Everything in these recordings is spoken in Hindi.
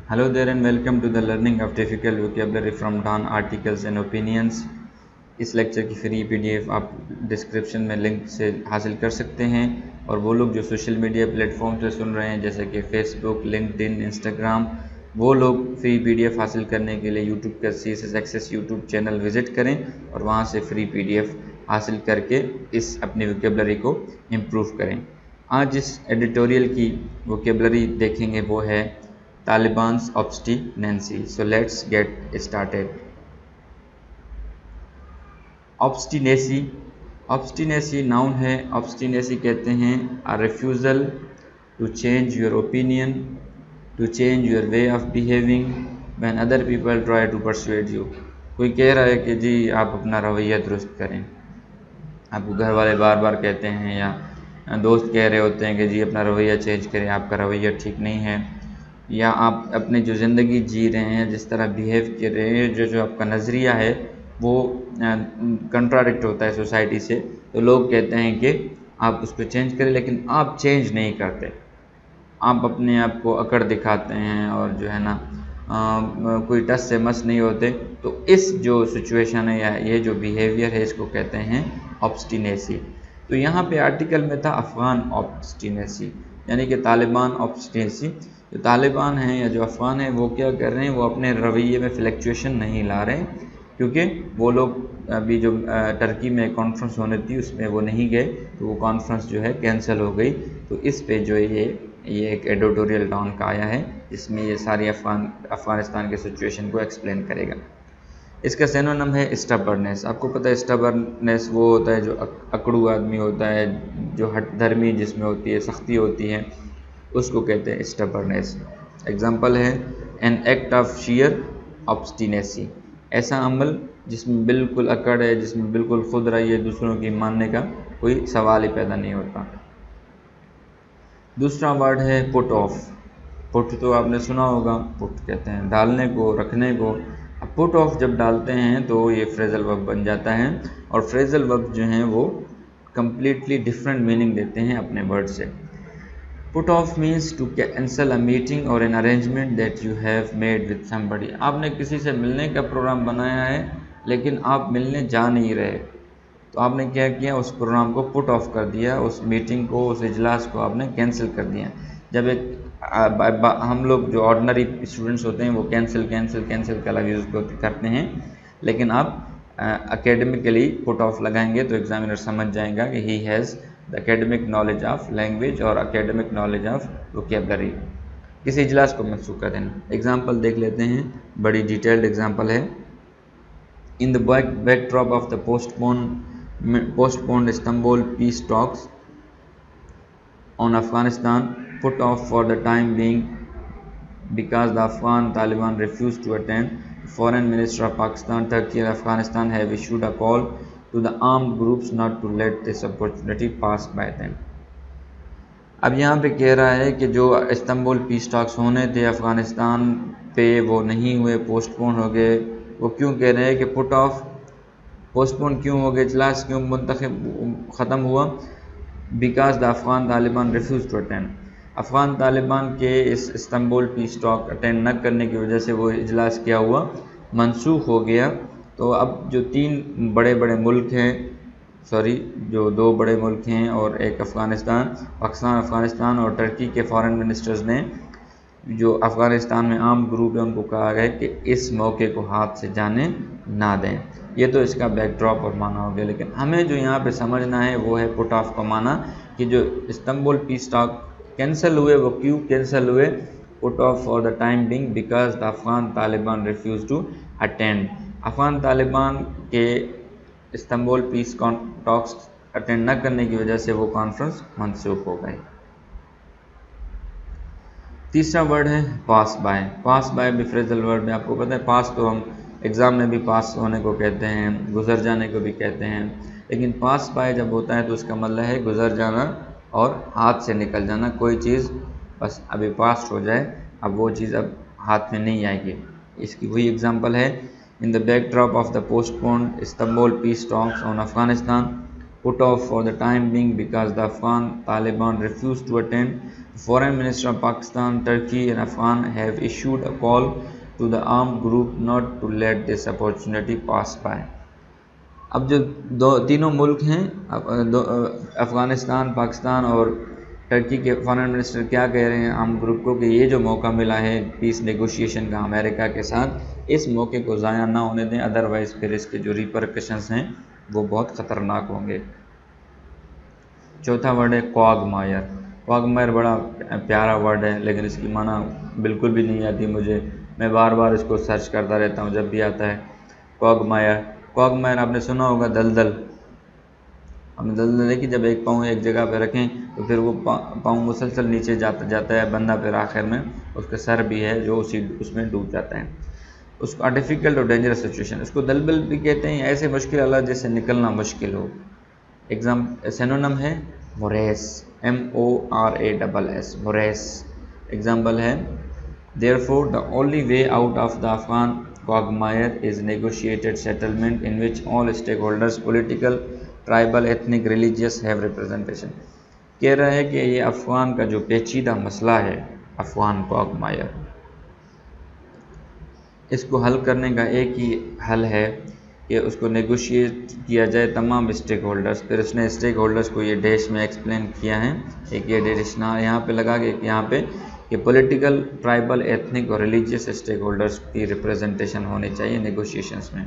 Hello there and welcome to the learning of difficult vocabulary from Dawn Articles and Opinions। इस लेक्चर की फ्री पीडीएफ आप डिस्क्रिप्शन में लिंक से हासिल कर सकते हैं। और वो लोग जो सोशल मीडिया प्लेटफॉर्म से सुन रहे हैं जैसे कि फेसबुक, लिंक्डइन, इंस्टाग्राम, वो लोग फ्री पीडीएफ हासिल करने के लिए यूट्यूब का CSS access YouTube channel visit करें और वहाँ से फ्री पीडीएफ हासिल करके इस अपनी वोकेबलरी को इम्प्रूव करें। आज जिस एडिटोरियल की वोकेबलरी देखेंगे वो है Taliban's obstinacy. So let's get started. Obstinacy, obstinacy noun है। ऑब्स्टिनेसी कहते हैं a refusal to change your opinion, to change your way of behaving when other people try to persuade you. कोई कह रहा है कि जी आप अपना रवैया दुरुस्त करें, आपको घर वाले बार बार कहते हैं या दोस्त कह रहे होते हैं कि जी अपना रवैया चेंज करें, आपका रवैया ठीक नहीं है, या आप अपनी जो ज़िंदगी जी रहे हैं, जिस तरह बिहेव कर रहे हैं, जो आपका नज़रिया है वो कंट्राडिक्ट होता है सोसाइटी से, तो लोग कहते हैं कि आप उसको चेंज करें, लेकिन आप चेंज नहीं करते। आप अपने आप को अकड़ दिखाते हैं और जो है ना कोई टस से मस नहीं होते। तो इस जो सिचुएशन है या ये जो बिहेवियर है इसको कहते हैं ऑब्स्टिनेसी। तो यहाँ पे आर्टिकल में था अफ़गान ऑब्स्टिनेसी, यानी कि तालिबान ऑब्स्टिनेसी। जो तालिबान हैं या जो अफ़गान हैं वो क्या कर रहे हैं, वो अपने रवैये में फ्लक्चुएशन नहीं ला रहे हैं, क्योंकि वो लोग अभी जो टर्की में कॉन्फ्रेंस होनी थी उसमें वो नहीं गए, तो वो कॉन्फ्रेंस जो है कैंसिल हो गई। तो इस पे जो है ये एक एडिटोरियल डाउन का आया है जिसमें ये सारी अफ़गानिस्तान के सिचुएशन को एक्सप्लेन करेगा। इसका सिनोनिम है स्टबर्ननेस। आपको पता है स्टबर्ननेस वो होता है जो अकड़ू आदमी होता है, जो हठधर्मी जिसमें होती है, सख्ती होती है, उसको कहते हैं स्टबर्ननेस। एग्जाम्पल है an act of shear obstinacy, ऐसा अमल जिसमें बिल्कुल अकड़ है, जिसमें बिल्कुल खुद रही है, दूसरों की मानने का कोई सवाल ही पैदा नहीं होता। दूसरा वर्ड है पुट ऑफ। पुट तो आपने सुना होगा, पुट कहते हैं डालने को, रखने को। अब पुट ऑफ जब डालते हैं तो ये फ्रेजल वर्ब बन जाता है, और फ्रेजल वर्ब जो हैं वो कम्प्लीटली डिफरेंट मीनिंग देते हैं अपने वर्ड से। Put off means to cancel a meeting or an arrangement that you have made with somebody. आपने किसी से मिलने का प्रोग्राम बनाया है लेकिन आप मिलने जा नहीं रहे, तो आपने क्या किया, उस प्रोग्राम को पुट ऑफ कर दिया, उस मीटिंग को, उस इजलास को आपने कैंसिल कर दिया। जब एक हम लोग जो ऑर्डिनरी स्टूडेंट्स होते हैं वो कैंसिल कैंसिल कैंसिल का लफ्ज़ यूज़ करते हैं, लेकिन आप एकेडमिकली पुट ऑफ लगाएंगे तो एग्जामिनर समझ जाएगा कि he has the academic knowledge of language और एकेडमिक नॉलेज ऑफ वोकेबलरी। किसी इजलास को मनसूख कर देना। एग्जाम्पल देख लेते हैं, बड़ी डिटेल्ड एग्जाम्पल है। In the backdrop of the postponed Istanbul peace talks on Afghanistan put off for the time being because the Afghan Taliban refused to attend, Foreign Minister of Pakistan, Turkey and Afghanistan have issued a call to the armed groups not to let this opportunity pass by them। अब यहाँ पे कह रहा है कि जो इस्तांबुल पीस टॉक्स होने थे अफ़गानिस्तान पे वो नहीं हुए, पोस्टपोन हो गए। वो क्यों कह रहे हैं कि पुट ऑफ, पोस्टपोन क्यों हो गए, इजलास क्यों ख़त्म हुआ? Because the Afghan Taliban refuse to attend. Afghan Taliban के इस इस्तांबुल पीस टॉक अटेंड न करने की वजह से वो इजलास क्या हुआ, मनसूख हो गया। तो अब जो तीन बड़े बड़े मुल्क हैं, जो दो बड़े मुल्क हैं और एक अफ़गानिस्तान, पाकिस्तान, अफ़गानिस्तान और टर्की के फॉरेन मिनिस्टर्स ने जो अफ़गानिस्तान में आम ग्रुप है उनको कहा गया कि इस मौके को हाथ से जाने ना दें। ये तो इसका बैकड्रॉप और माना हो गया, लेकिन हमें जो यहाँ पे समझना है वो है पुट ऑफ का माना, कि जो इस्तांबुल पीस टॉक कैंसिल हुए वो क्यों कैंसिल हुए। Put off for the time being because the Afghan Taliban refuse to attend. Afghan Taliban के इस्तांबुल पीस टॉक्स अटेंड न करने की वजह से वो कॉन्फ्रेंस मनसूख हो गई। तीसरा वर्ड है पास बाय। पास बाय भी फ्रेजल वर्ड में, आपको पता है पास तो हम एग्ज़ाम में भी पास होने को कहते हैं, गुजर जाने को भी कहते हैं, लेकिन पास बाय जब होता है तो उसका मतलब है गुजर जाना और हाथ से निकल जाना। कोई चीज़ बस अभी पास हो जाए, अब वो चीज़ अब हाथ में नहीं आएगी। इसकी वही एग्जांपल है, in the backdrop of the postponed Istanbul peace talks on Afghanistan put off for the time being because the Afghan Taliban refused to attend. The Foreign Minister of Pakistan, Turkey and Afghan have issued a call to the armed group not to let this opportunity pass by. अब जो तीनों मुल्क हैं, अफ़गानिस्तान, पाकिस्तान और टर्की के फॉरेन मिनिस्टर क्या कह रहे हैं आर्म ग्रुप को कि ये जो मौका मिला है पीस नेगोशिएशन का अमेरिका के साथ, इस मौके को ज़ाया ना होने दें, अदरवाइज़ फिर इसके जो रिपरकशंस हैं वो बहुत ख़तरनाक होंगे। चौथा वर्ड है क्वागमायर। क्वागमायर बड़ा प्यारा वर्ड है लेकिन इसकी माना बिल्कुल भी नहीं आती मुझे, मैं बार बार इसको सर्च करता रहता हूँ जब भी आता है। क्वागमायर आपने सुना होगा दलदल। हमने दलदल देखी, जब एक पाँव एक जगह पे रखें तो फिर वो पाँव मुसलसल नीचे जाता है, बंदा फिर आखिर में उसका सर भी है जो उसमें डूब जाता है। उसको डिफ़िकल्ट और डेंजरस सिचुएशन, उसको दलदल भी कहते हैं, ऐसे मुश्किल हालात जैसे निकलना मुश्किल हो। सिनोनिम है मोरेस, MORASS, मोरेस। एग्जाम्पल है therefore the only way out of the Afghan quagmire is negotiated settlement in which all stakeholders, political, tribal, ethnic, religious have representation. कह रहा है कि ये अफ़गान का जो पेचीदा मसला है, अफ़गान क्वागमायर, इसको हल करने का एक ही हल है कि उसको नेगोशिएट किया जाए तमाम स्टेक होल्डर्स। फिर उसने स्टेक होल्डर्स को ये डैश में एक्सप्लेन किया है, एक ये एडिशनल यहाँ पे लगा के यहाँ पे कि पॉलिटिकल, ट्राइबल, एथनिक और रिलीजियस स्टेक होल्डर्स की रिप्रेजेंटेशन होनी चाहिए नेगोशिएशंस में।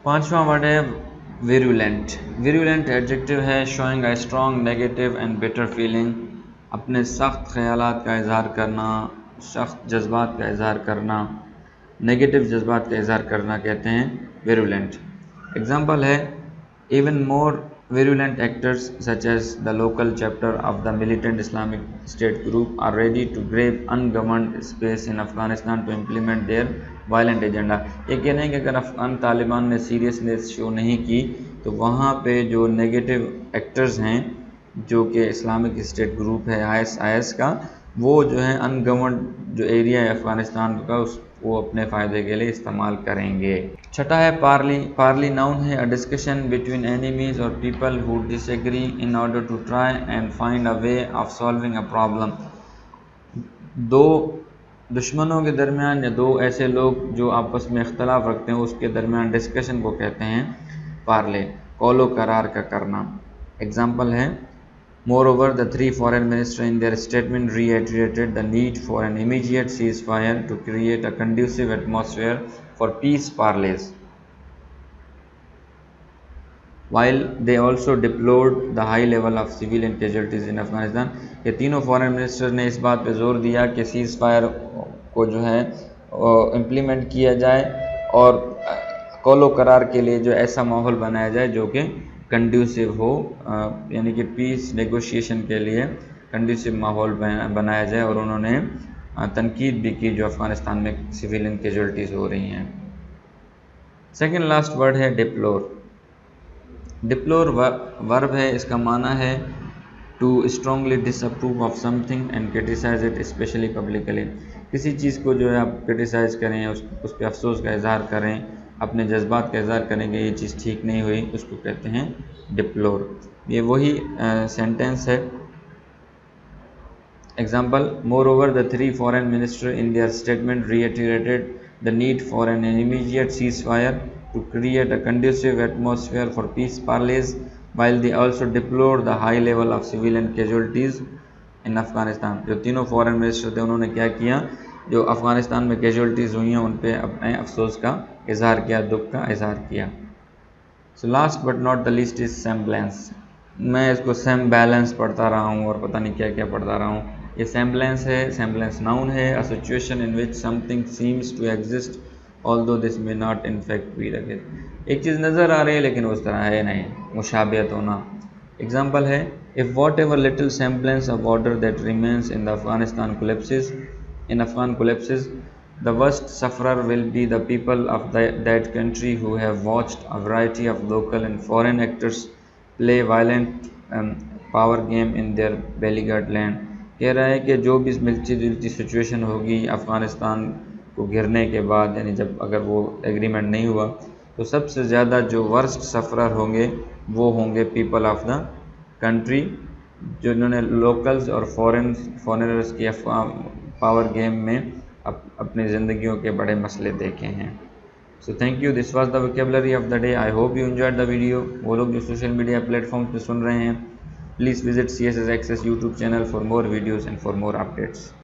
पांचवा वर्ड है विरुलेंट। विरुलेंट एडजेक्टिव है showing a strong negative and bitter feeling, अपने सख्त ख्यालात का इजहार करना, सख्त जज्बात का इजहार करना, नेगेटिव जज्बात का इजहार करना कहते हैं विरुलेंट। एग्जाम्पल है even more virulent actors such as the local chapter of the militant Islamic State group are ready to grab ungoverned space in Afghanistan to implement their violent agenda। ये कह रहे हैं कि अगर अफगान तालिबान ने सीरियसनेस शो नहीं की तो वहाँ पे जो नेगेटिव एक्टर्स हैं जो कि इस्लामिक स्टेट ग्रुप है IS का, वो जो है अनगवर्नड जो एरिया है अफ़गानिस्तान का वो अपने फ़ायदे के लिए इस्तेमाल करेंगे। छठा है पार्ली। पार्ली नाउन है अ डिस्कशन बिटवीन एनिमीज और people who disagree in order to try and find a way of solving a problem. दो दुश्मनों के दरमियान या दो ऐसे लोग जो आपस में इख्तलाफ रखते हैं उसके दरमियान डिस्कशन को कहते हैं पार्ले, कौलो करार का करना। एग्जाम्पल है Moreover, the three foreign ministers in their statement reiterated the need for an immediate ceasefire to create a conducive atmosphere for peace parleys, while they also deplored the high level of civilian casualties in Afghanistan। ये तीनों फॉरेन मिनिस्टर ने इस बात पे जोर दिया कि सीज़ फायर को जो है इम्प्लीमेंट किया जाए और कौलो करार के लिए जो ऐसा माहौल बनाया जाए जो कि कंड्यूसिव हो, यानी कि पीस नेगोशिएशन के लिए कंड्यूसिव माहौल बनाया जाए। और उन्होंने तनकीद भी की जो अफ़गानिस्तान में सिविलियन कैजुअल्टीज़ हो रही हैं। सेकंड लास्ट वर्ड है डिप्लोर। डिप्लोर वर्ब है, इसका माना है to strongly disapprove of something and criticise it especially publicly. किसी चीज़ को जो है आप क्रिटिसाइज़ करें, उस पर अफसोस का इजहार करें, अपने जज्बात का इजहार करें कि ये चीज़ ठीक नहीं हुई, उसको कहते हैं डिप्लोर। ये वही सेंटेंस है। Example more over the three foreign minister in their statement reiterated the need for an immediate ceasefire to create a conducive atmosphere for peace parleys, while they also deplored the high level of civilian casualties in Afghanistan। जो तीनों फॉरेन मिनिस्टर थे उन्होंने क्या किया, जो अफ़गानिस्तान में कैजुअल्टीज़ हुई हैं उन पे अपने अफसोस का इजहार किया, दुख का इजहार किया। So last but not the least is semblance. मैं इसको सेम बैलेंस पढ़ता रहा हूँ और पता नहीं क्या क्या पढ़ता रहा हूँ। ये सेम्बलेंस है, सेम्बलेंस नाउन है, a situation in which something seems to exist although this may not in fact be the case. एक चीज़ नज़र आ रही है लेकिन उस तरह है नहीं, मुशाबियत होना। एग्जाम्पल है if what ever little semblance of order that remains in the Afghanistan collapses, in Afghan collapses, the worst sufferer will be the people of that country who have watched a variety of local and foreign actors play violent power game in their beleaguered land। कह रहा है कि जो भी मिलती जुलती सिचुएशन होगी अफ़गानिस्तान को गिरने के बाद, यानी जब अगर वो एग्रीमेंट नहीं हुआ, तो सबसे ज़्यादा जो वर्स्ट सफ़रर होंगे वो होंगे पीपल ऑफ द कंट्री, जिन्होंने लोकल्स और फॉरेनर्स की पावर गेम में अपनी ज़िंदगियों के बड़े मसले देखे हैं। So thank you, this was the vocabulary of the day. I hope you enjoyed the video. वो लोग जो सोशल मीडिया प्लेटफॉर्म्स पे सुन रहे हैं, please visit CSS Access YouTube channel for more videos and for more updates.